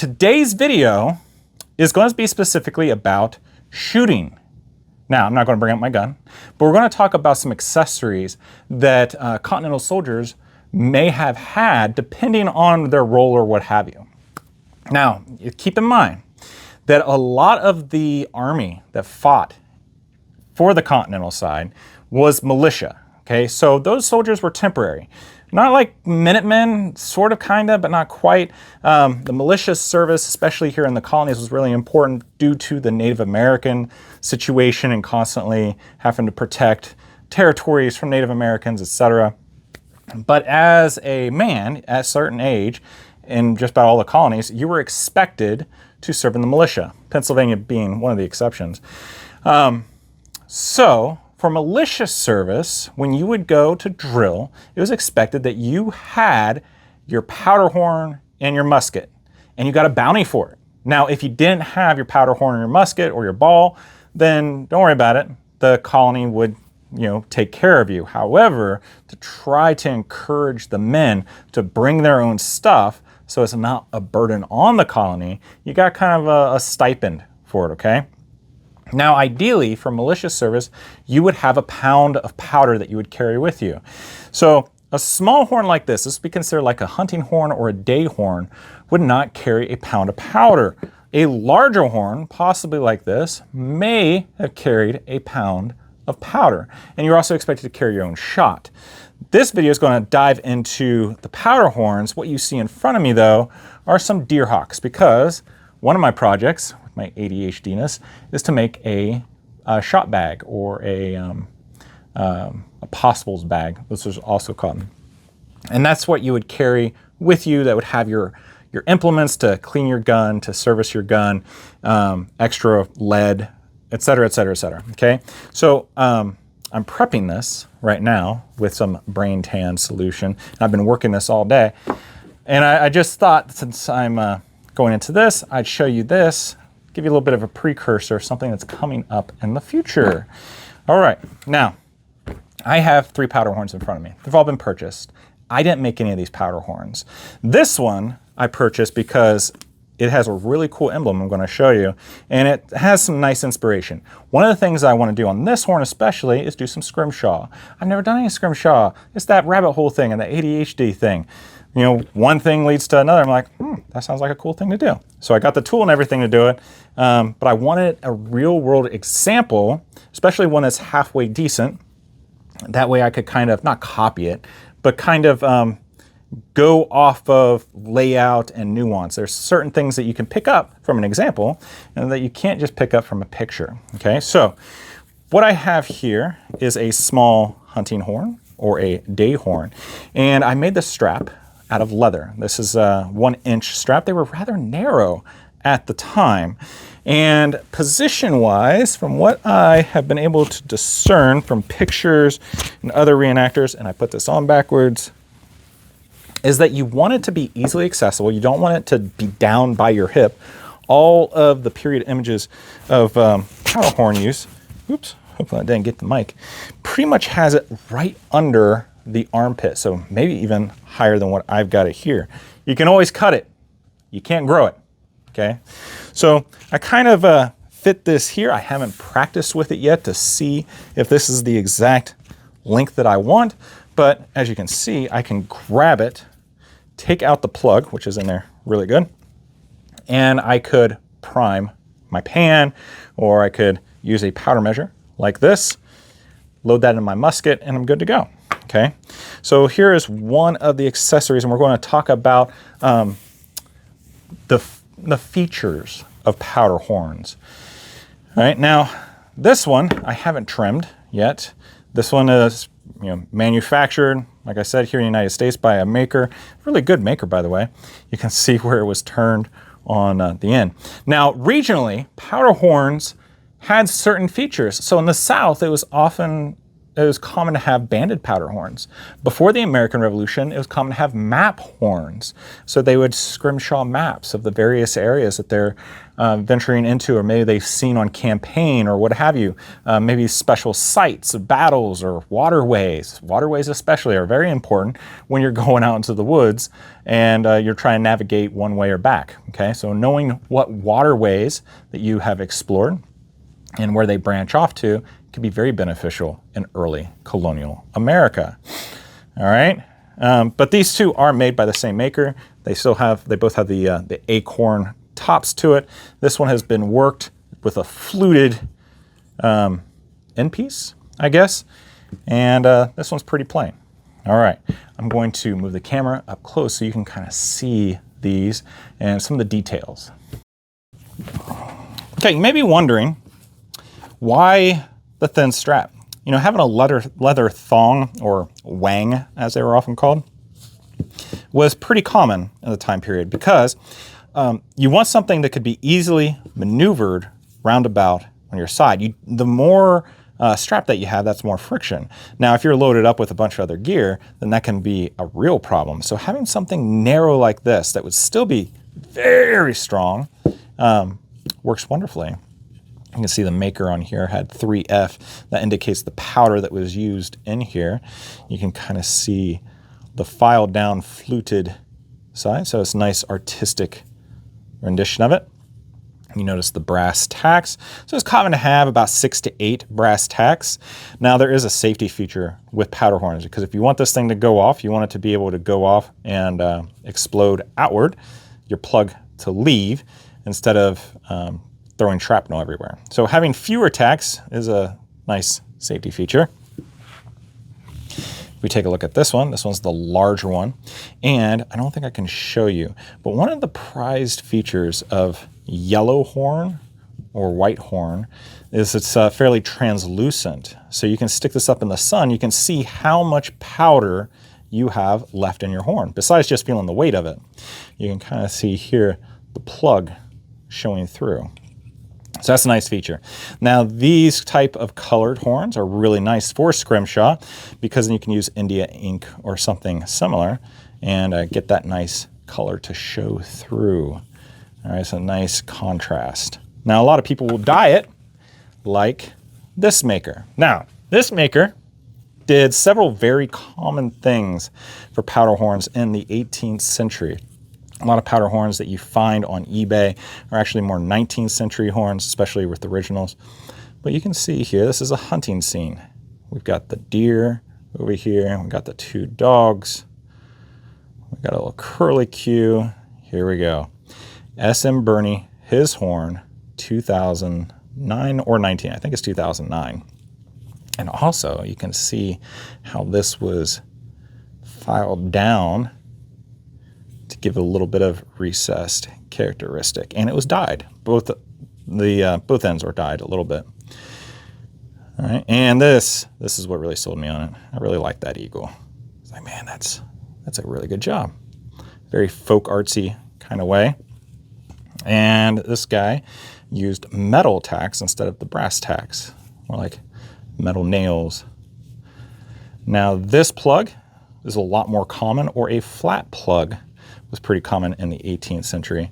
today's video is going to be specifically about shooting. Now, I'm not going to bring up my gun, but we're going to talk about some accessories that Continental soldiers may have had depending on their role or what have you. Now, keep in mind that a lot of the army that fought for the Continental side was militia, okay? So those soldiers were temporary. Not like Minutemen, sort of, kind of, but not quite. The militia service, especially here in the colonies, was really important due to the Native American situation and constantly having to protect territories from Native Americans, etc. But as a man at a certain age, in just about all the colonies, you were expected to serve in the militia, Pennsylvania being one of the exceptions. So for militia service, when you would go to drill, it was expected that you had your powder horn and your musket, and you got a bounty for it. Now, if you didn't have your powder horn or your musket or your ball, then don't worry about it. The colony would, take care of you. However, to try to encourage the men to bring their own stuff so it's not a burden on the colony, you got kind of a stipend for it, okay? Now, ideally, for militia service, you would have a pound of powder that you would carry with you. So a small horn like this would be considered like a hunting horn or a day horn, would not carry a pound of powder. A larger horn, possibly like this, may have carried a pound of powder. And you're also expected to carry your own shot. This video is going to dive into the powder horns. What you see in front of me, though, are some deer hawks, because one of my projects, my ADHD-ness, is to make a shot bag, or a possibles bag. This is also called. And that's what you would carry with you, that would have your implements to clean your gun, to service your gun, extra lead, etc., etc., etc. Okay, so I'm prepping this right now with some brain tan solution. I've been working this all day, and I just thought, since I'm going into this, I'd show you this, give you a little bit of a precursor, something that's coming up in the future. All right, now, I have 3 powder horns in front of me. They've all been purchased. I didn't make any of these powder horns. This one I purchased because it has a really cool emblem I'm going to show you, and it has some nice inspiration. One of the things I want to do on this horn especially is do some scrimshaw. I've never done any scrimshaw. It's that rabbit hole thing and the ADHD thing. One thing leads to another. I'm like, that sounds like a cool thing to do. So I got the tool and everything to do it, but I wanted a real world example, especially one that's halfway decent. That way I could kind of, not copy it, but kind of go off of layout and nuance. There's certain things that you can pick up from an example and that you can't just pick up from a picture. Okay, so what I have here is a small hunting horn, or a day horn, and I made the strap out of leather. This is a 1-inch strap. They were rather narrow at the time. And position-wise, from what I have been able to discern from pictures and other reenactors, and I put this on backwards, is that you want it to be easily accessible. You don't want it to be down by your hip. All of the period images of powder horn use, oops, hopefully I didn't get the mic, pretty much has it right under the armpit, so maybe even higher than what I've got it here. You can always cut it. You can't grow it, okay? So I kind of fit this here. I haven't practiced with it yet to see if this is the exact length that I want, but as you can see, I can grab it, take out the plug, which is in there really good, and I could prime my pan, or I could use a powder measure like this, load that in my musket, and I'm good to go. Okay, so here is one of the accessories, and we're going to talk about the features of powder horns. All right, now this one I haven't trimmed yet. This one is manufactured, like I said, here in the United States by a maker, really good maker, by the way. You can see where it was turned on the end. Now, regionally, powder horns had certain features. So in the South, it was often it was common to have banded powder horns. Before the American Revolution, it was common to have map horns. So they would scrimshaw maps of the various areas that they're venturing into, or maybe they've seen on campaign or what have you. Maybe special sites of battles or waterways. Waterways especially are very important when you're going out into the woods and you're trying to navigate one way or back. Okay, so knowing what waterways that you have explored and where they branch off to could be very beneficial in early colonial America. All right, but these two are made by the same maker. They both have the acorn tops to it. This one has been worked with a fluted end piece, I guess, and this one's pretty plain. All right, I'm going to move the camera up close so you can kind of see these and some of the details. Okay, you may be wondering why the thin strap. You know, having a leather thong, or wang as they were often called, was pretty common in the time period because you want something that could be easily maneuvered roundabout on your side. The more strap that you have, that's more friction. Now, if you're loaded up with a bunch of other gear, then that can be a real problem. So having something narrow like this that would still be very strong works wonderfully. You can see the maker on here had 3F. That indicates the powder that was used in here. You can kind of see the filed down fluted side, so it's a nice artistic rendition of it. You notice the brass tacks. So it's common to have about 6 to 8 brass tacks. Now there is a safety feature with powder horns because if you want this thing to go off, you want it to be able to go off and explode outward, your plug to leave, instead of throwing shrapnel everywhere. So having fewer tacks is a nice safety feature. If we take a look at this one's the larger one. And I don't think I can show you, but one of the prized features of yellow horn or white horn is it's fairly translucent. So you can stick this up in the sun, you can see how much powder you have left in your horn, besides just feeling the weight of it. You can kind of see here the plug showing through. So that's a nice feature. Now these type of colored horns are really nice for scrimshaw because then you can use India ink or something similar and get that nice color to show through. All right, so nice contrast. Now a lot of people will dye it like this maker. Now this maker did several very common things for powder horns in the 18th century. A lot of powder horns that you find on eBay are actually more 19th century horns, especially with originals. But you can see here, this is a hunting scene. We've got the deer over here, we've got the 2 dogs, we've got a little curlicue. Here we go. S.M. Birney, his horn, 2009 or 19, I think it's 2009. And also you can see how this was filed down to give it a little bit of recessed characteristic, and it was dyed. Both ends were dyed a little bit. All right, and this is what really sold me on it. I really like that eagle. It's like, man, that's a really good job. Very folk artsy kind of way. And this guy used metal tacks instead of the brass tacks, more like metal nails. Now this plug is a lot more common, or a flat plug was pretty common in the 18th century.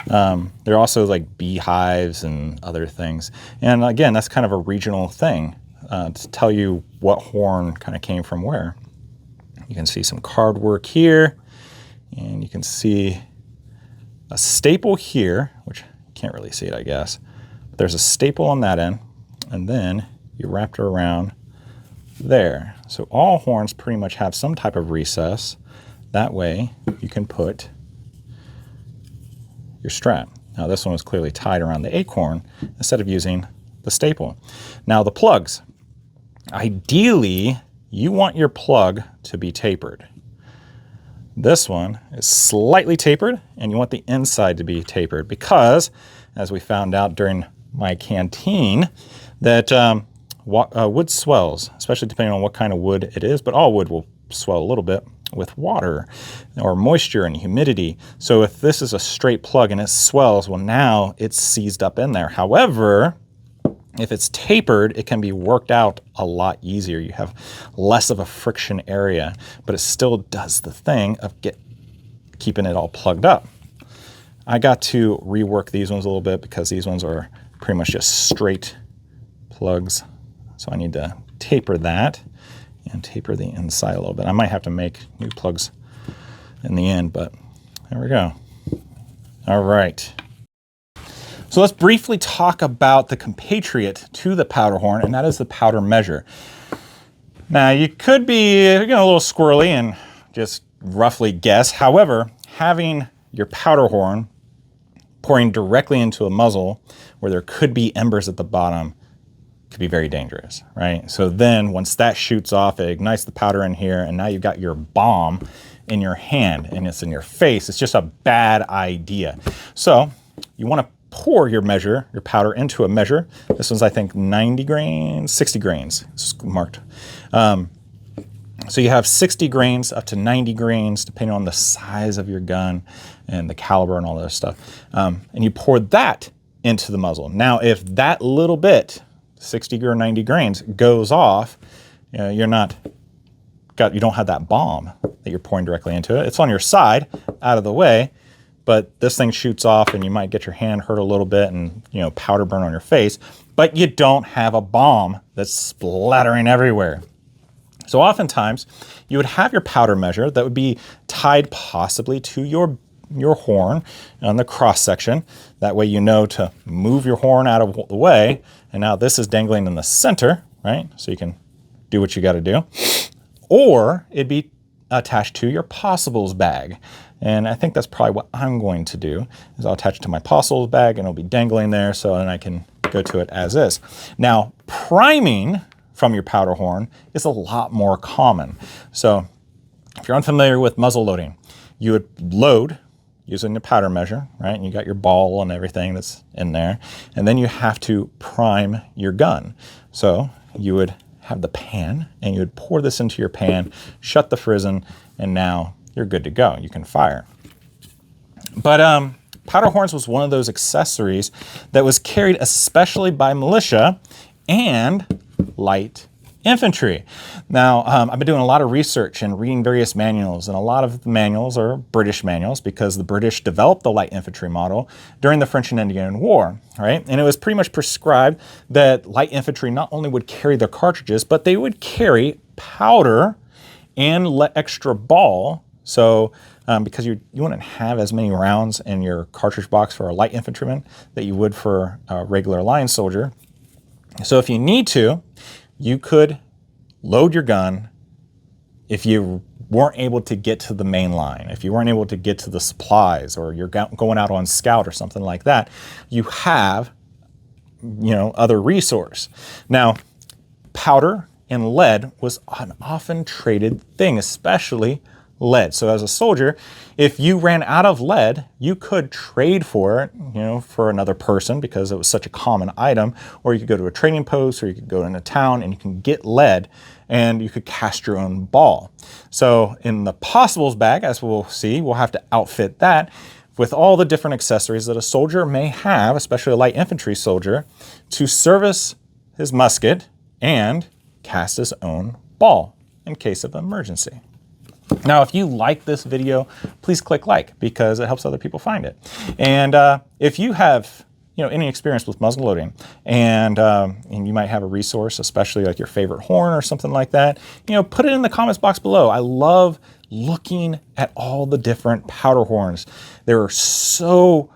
There are also like beehives and other things. And again, that's kind of a regional thing to tell you what horn kind of came from where. You can see some card work here, and you can see a staple here, which you can't really see it, I guess. But there's a staple on that end, and then you wrap it around there. So all horns pretty much have some type of recess. That way you can put your strap. Now this one was clearly tied around the acorn instead of using the staple. Now the plugs. Ideally, you want your plug to be tapered. This one is slightly tapered, and you want the inside to be tapered because, as we found out during my canteen, that wood swells, especially depending on what kind of wood it is, but all wood will swell a little bit with water or moisture and humidity. So if this is a straight plug and it swells, well, now it's seized up in there. However, If it's tapered, it can be worked out a lot easier. You have less of a friction area, but it still does the thing of keeping it all plugged up. I got to rework these ones a little bit because these ones are pretty much just straight plugs. So I need to taper that and taper the inside a little bit. I might have to make new plugs in the end, but there we go. All right. So let's briefly talk about the compatriot to the powder horn, and that is the powder measure. Now you could be a little squirrely and just roughly guess. However, having your powder horn pouring directly into a muzzle where there could be embers at the bottom could be very dangerous, right? So then once that shoots off, it ignites the powder in here, and now you've got your bomb in your hand and it's in your face. It's just a bad idea. So you want to pour your powder into a measure. This one's, I think, 90 grains, 60 grains, it's marked. So you have 60 grains up to 90 grains, depending on the size of your gun and the caliber and all that stuff. And you pour that into the muzzle. Now, if that little bit, 60 or 90 grains, goes off, you don't have that bomb that you're pouring directly into it. It's on your side, out of the way, but this thing shoots off and you might get your hand hurt a little bit and powder burn on your face, but you don't have a bomb that's splattering everywhere. So oftentimes you would have your powder measure that would be tied possibly to your horn on the cross section. That way you know to move your horn out of the way. And now this is dangling in the center, right? So you can do what you got to do. Or it'd be attached to your possibles bag. And I think that's probably what I'm going to do, is I'll attach it to my possibles bag and it'll be dangling there, so then I can go to it as is. Now, priming from your powder horn is a lot more common. So if you're unfamiliar with muzzle loading, you would load using the powder measure, right? And you got your ball and everything that's in there. And then you have to prime your gun. So you would have the pan and you would pour this into your pan, shut the frizzen, and now you're good to go. You can fire. But powder horns was one of those accessories that was carried especially by militia and light infantry. Now, I've been doing a lot of research and reading various manuals, and a lot of the manuals are British manuals because the British developed the light infantry model during the French and Indian War, right? And it was pretty much prescribed that light infantry not only would carry their cartridges, but they would carry powder and extra ball. So because you wouldn't have as many rounds in your cartridge box for a light infantryman that you would for a regular line soldier. So if you need to, you could load your gun if you weren't able to get to the main line, if you weren't able to get to the supplies, or you're going out on scout or something like that. You have, other resource. Now, powder and lead was an often traded thing, especially lead. So as a soldier, if you ran out of lead, you could trade for it, for another person because it was such a common item, or you could go to a trading post, or you could go in a town and you can get lead and you could cast your own ball. So in the possibles bag, as we'll see, we'll have to outfit that with all the different accessories that a soldier may have, especially a light infantry soldier, to service his musket and cast his own ball in case of emergency. Now, if you like this video, please click like because it helps other people find it. And if you have any experience with muzzle loading and you might have a resource, especially like your favorite horn or something like that, put it in the comments box below. I love looking at all the different powder horns. They were so,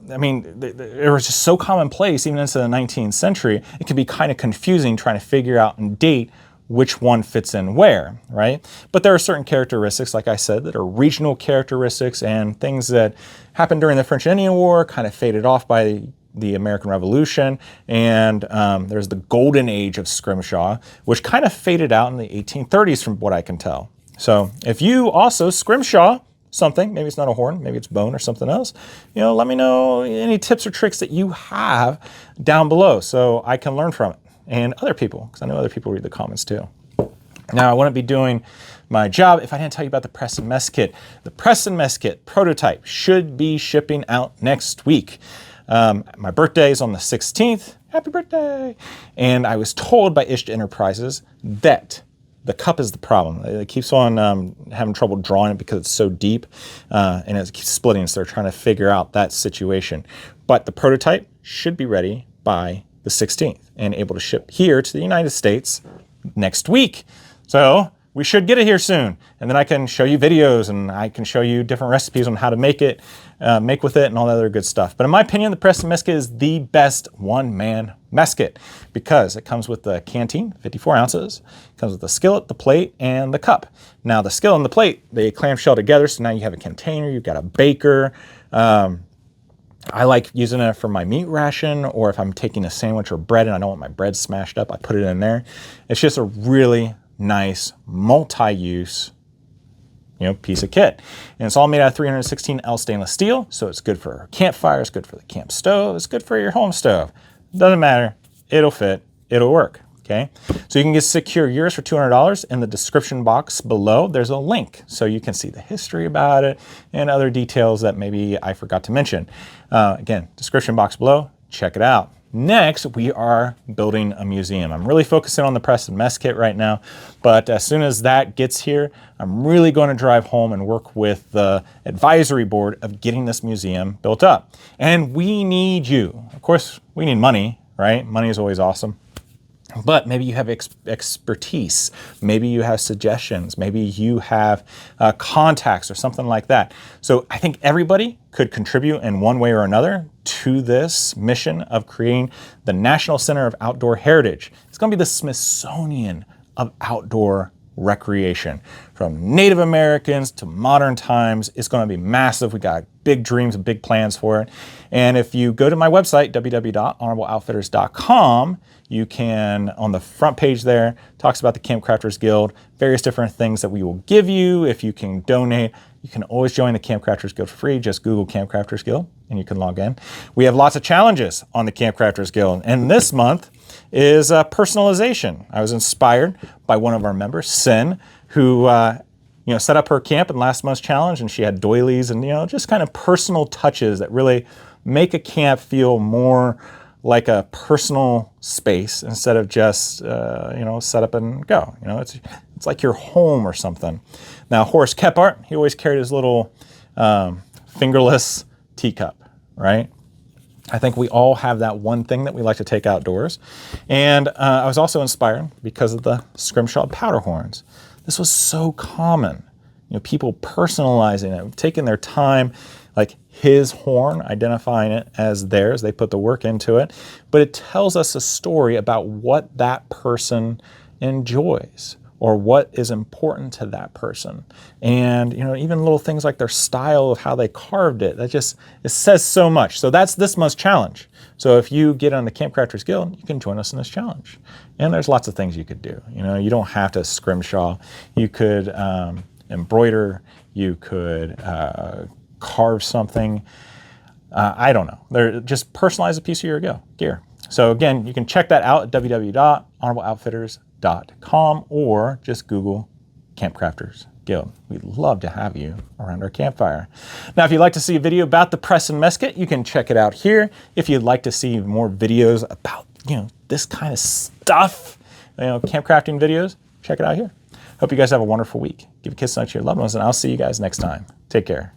they were just so commonplace even into the 19th century. It can be kind of confusing trying to figure out and date which one fits in where, right? But there are certain characteristics, like I said, that are regional characteristics and things that happened during the French and Indian War, kind of faded off by the American Revolution, and there's the golden age of scrimshaw, which kind of faded out in the 1830s from what I can tell. So if you also scrimshaw something, maybe it's not a horn, maybe it's bone or something else, let me know any tips or tricks that you have down below so I can learn from it. And other people, because I know other people read the comments too. Now, I wouldn't be doing my job if I didn't tell you about the Press and Mess Kit. The Press and Mess Kit prototype should be shipping out next week. My birthday is on the 16th, Happy birthday. And I was told by Ishta Enterprises that the cup is the problem. It keeps on having trouble drawing it because it's so deep, and it keeps splitting, so they're trying to figure out that situation. But the prototype should be ready by the 16th and able to ship here to the United States next week. So we should get it here soon. And then I can show you videos and I can show you different recipes on how to make it, make with it and all that other good stuff. But in my opinion, the Preston Mess Kit is the best one-man mess kit because it comes with the canteen, 54 ounces. It comes with the skillet, the plate, and the cup. Now the skillet and the plate, they clamshell together. So now you have a container, you've got a baker. I like using it for my meat ration, or if I'm taking a sandwich or bread and I don't want my bread smashed up, I put it in there. It's just a really nice multi-use, piece of kit. And it's all made out of 316L stainless steel, so it's good for a campfire, it's good for the camp stove, it's good for your home stove. Doesn't matter, it'll fit, it'll work. Okay, so you can get secure yours for $200. In the description box below, there's a link so you can see the history about it and other details that maybe I forgot to mention. Again, description box below, check it out. Next, we are building a museum. I'm really focusing on the Preston Mess Kit right now, but as soon as that gets here, I'm really going to drive home and work with the advisory board of getting this museum built up. And we need you. Of course, we need money, right? Money is always awesome. But maybe you have expertise, maybe you have suggestions, maybe you have contacts or something like that. So I think everybody could contribute in one way or another to this mission of creating the National Center of Outdoor Heritage. It's going to be the Smithsonian of outdoor recreation. From Native Americans to modern times, it's going to be massive. We got big dreams and big plans for it. And if you go to my website, www.honorableoutfitters.com, you can, on the front page there, talks about the Camp Crafters Guild, various different things that we will give you. If you can donate, you can always join the Camp Crafters Guild for free. Just Google Camp Crafters Guild and you can log in. We have lots of challenges on the Camp Crafters Guild. And this month is personalization. I was inspired by one of our members, Sin, who set up her camp in last month's challenge, and she had doilies and just kind of personal touches that really make a camp feel more like a personal space instead of just set up and go. It's like your home or something. Now Horace Kephart, he always carried his little fingerless teacup, right? I think we all have that one thing that we like to take outdoors. And I was also inspired because of the scrimshaw powder horns. This was so common. People personalizing it, taking their time, like his horn, identifying it as theirs. They put the work into it. But it tells us a story about what that person enjoys or what is important to that person. And even little things like their style of how they carved it, it says so much. So that's this month's challenge. So if you get on the Camp Crafters Guild, you can join us in this challenge. And there's lots of things you could do. You don't have to scrimshaw. You could embroider, you could carve something. I don't know. Just personalize a piece of your gear. So again, you can check that out at www.honorableoutfitters.com or just Google Camp Crafters Guild. We'd love to have you around our campfire. Now, if you'd like to see a video about the Preston Mess Kit, you can check it out here. If you'd like to see more videos about this kind of stuff, camp crafting videos, check it out here. Hope you guys have a wonderful week. Give a kiss out to your loved ones, and I'll see you guys next time. Take care.